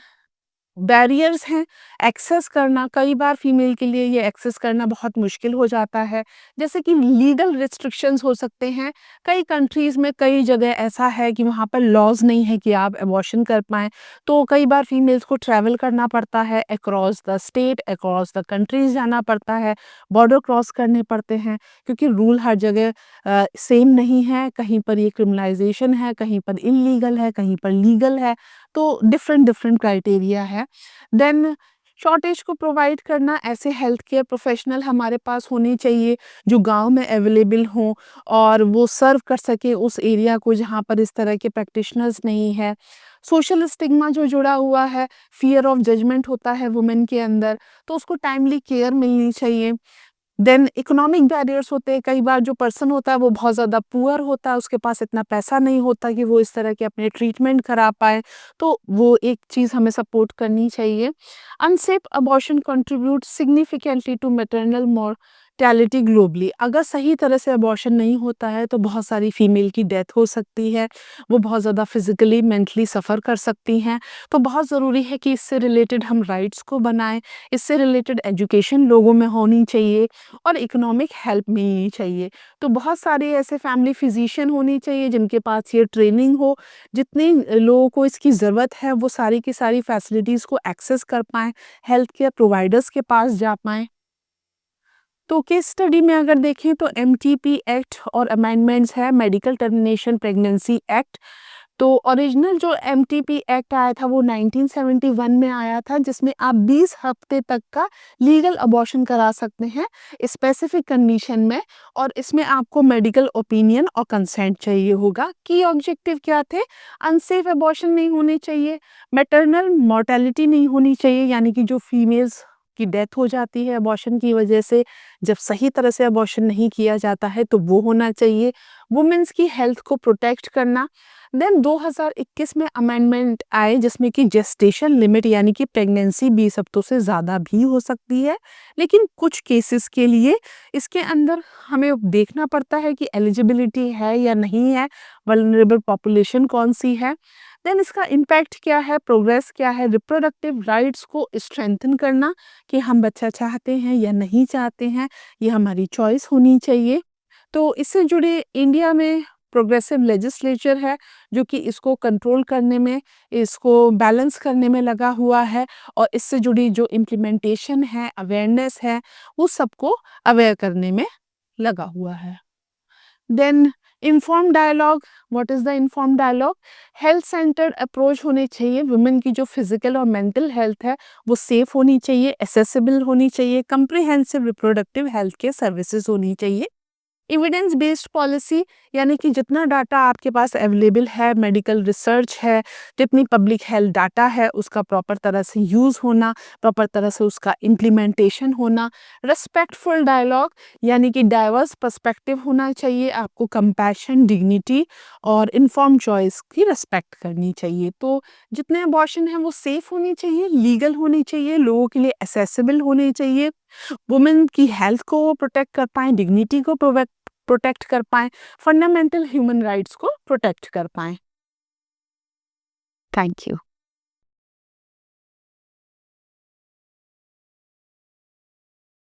बैरियर्स हैं, एक्सेस करना, कई बार फीमेल के लिए ये एक्सेस करना बहुत मुश्किल हो जाता है। जैसे कि लीगल रिस्ट्रिक्शंस हो सकते हैं, कई कंट्रीज़ में कई जगह ऐसा है कि वहाँ पर लॉज़ नहीं है कि आप अबॉर्शन कर पाएँ, तो कई बार फीमेल्स को ट्रैवल करना पड़ता है, across the state, across the countries जाना पड़ता है, बॉर्डर क्रॉस करने पड़ते हैं, क्योंकि रूल हर जगह सेम नहीं है, कहीं पर ये क्रिमिनलाइज़ेशन है, कहीं पर इल्लीगल है, कहीं पर लीगल है, तो डिफरेंट डिफरेंट क्राइटेरिया है। देन शॉर्टेज को प्रोवाइड करना, ऐसे हेल्थ केयर प्रोफेशनल हमारे पास होने चाहिए जो गाँव में अवेलेबल हों और वो सर्व कर सकें उस एरिया को जहाँ पर इस तरह के प्रैक्टिशनर्स नहीं है। सोशल स्टिग्मा जो जुड़ा हुआ है, फ़ियर ऑफ जजमेंट होता है वुमेन के अंदर, तो उसको टाइमली केयर मिलनी चाहिए। देन इकोनॉमिक बैरियर्स होते हैं, कई बार जो पर्सन होता है वो बहुत ज़्यादा पुअर होता है, उसके पास इतना पैसा नहीं होता कि वो इस तरह के अपने ट्रीटमेंट करा पाए, तो वो एक चीज़ हमें सपोर्ट करनी चाहिए। Unsafe abortion contribute significantly to maternal mortality globally. अगर सही तरह से अबॉर्शन नहीं होता है तो बहुत सारी फीमेल की डेथ हो सकती है, वो बहुत ज़्यादा फिजिकली मेंटली सफ़र कर सकती हैं। तो बहुत ज़रूरी है कि इससे रिलेटेड हम राइट्स को बनाएं, इससे रिलेटेड एजुकेशन लोगों में होनी चाहिए और इकोनॉमिक हेल्प मिलनी चाहिए। तो बहुत सारे ऐसे फैमिली फिजिशियन होनी चाहिए जिनके पास ये ट्रेनिंग हो, जितने लोगों को इसकी ज़रूरत है वो सारी की सारी फैसिलिटीज़ को एक्सेस कर पाएँ, हेल्थ केयर प्रोवाइडर्स के पास जा पाएँ। तो केस स्टडी में अगर देखें तो एमटीपी एक्ट और अमेंडमेंट्स है, मेडिकल टर्मिनेशन प्रेगनेंसी एक्ट। तो ओरिजिनल जो एमटीपी एक्ट आया था वो 1971 में आया था, जिसमें आप 20 हफ्ते तक का लीगल अबॉर्शन करा सकते हैं स्पेसिफिक कंडीशन में, और इसमें आपको मेडिकल ओपिनियन और कंसेंट चाहिए होगा। की ऑब्जेक्टिव क्या थे? अनसेफ अबॉर्शन नहीं होने चाहिए, मैटरनल मोर्टेलिटी नहीं होनी चाहिए, यानी कि जो फीमेल्स की डेथ हो जाती है अबॉर्शन की वजह से, जब सही तरह से अबॉर्शन नहीं किया जाता है तो वो होना चाहिए। वुमेन्स की हेल्थ को प्रोटेक्ट करना। देन 2021 में अमेंडमेंट आए जिसमें कि जेस्टेशन लिमिट, यानी कि प्रेगनेंसी 20 हफ्तों से ज़्यादा भी हो सकती है, लेकिन कुछ केसेस के लिए इसके अंदर हमें देखना पड़ता है कि एलिजिबिलिटी है या नहीं है, वल्नरेबल पॉपुलेशन कौन सी है। देन इसका इम्पैक्ट क्या है, प्रोग्रेस क्या है, रिप्रोडक्टिव राइट्स को स्ट्रेंथन करना कि हम बच्चा चाहते हैं या नहीं चाहते हैं, ये हमारी चॉइस होनी चाहिए। तो इससे जुड़े इंडिया में प्रोग्रेसिव लेजिस्लेचर है जो कि इसको कंट्रोल करने में, इसको बैलेंस करने में लगा हुआ है, और इससे जुड़ी जो इम्प्लीमेंटेशन है, अवेयरनेस है, वो सबको अवेयर करने में लगा हुआ है। Then inform dialogue. What is the inform dialogue? Health centred approach होने चाहिए। वुमेन की जो फिजिकल और मेंटल हेल्थ है वो सेफ होनी चाहिए, एसेसिबल होनी चाहिए, comprehensive reproductive health care services होनी चाहिए। एविडेंस बेस्ड पॉलिसी, यानी कि जितना डाटा आपके पास अवेलेबल है, मेडिकल रिसर्च है, जितनी पब्लिक हेल्थ डाटा है, उसका प्रॉपर तरह से यूज़ होना, प्रॉपर तरह से उसका इम्प्लीमेंटेशन होना। रिस्पेक्टफुल डायलॉग, यानी कि डाइवर्स पर्सपेक्टिव होना चाहिए, आपको कंपैशन, डिग्निटी और इन्फॉर्म चॉइस की रिस्पेक्ट करनी चाहिए। तो जितने अबॉर्शन हैं वो सेफ होनी चाहिए, लीगल होनी चाहिए, लोगों के लिए एसेसिबल होने चाहिए, वुमेन की हेल्थ को प्रोटेक्ट कर पाएँ, डिग्निटी को प्रोटेक्ट कर पाएँ, फंडामेंटल ह्यूमन राइट्स को प्रोटेक्ट कर पाएँ। Thank you.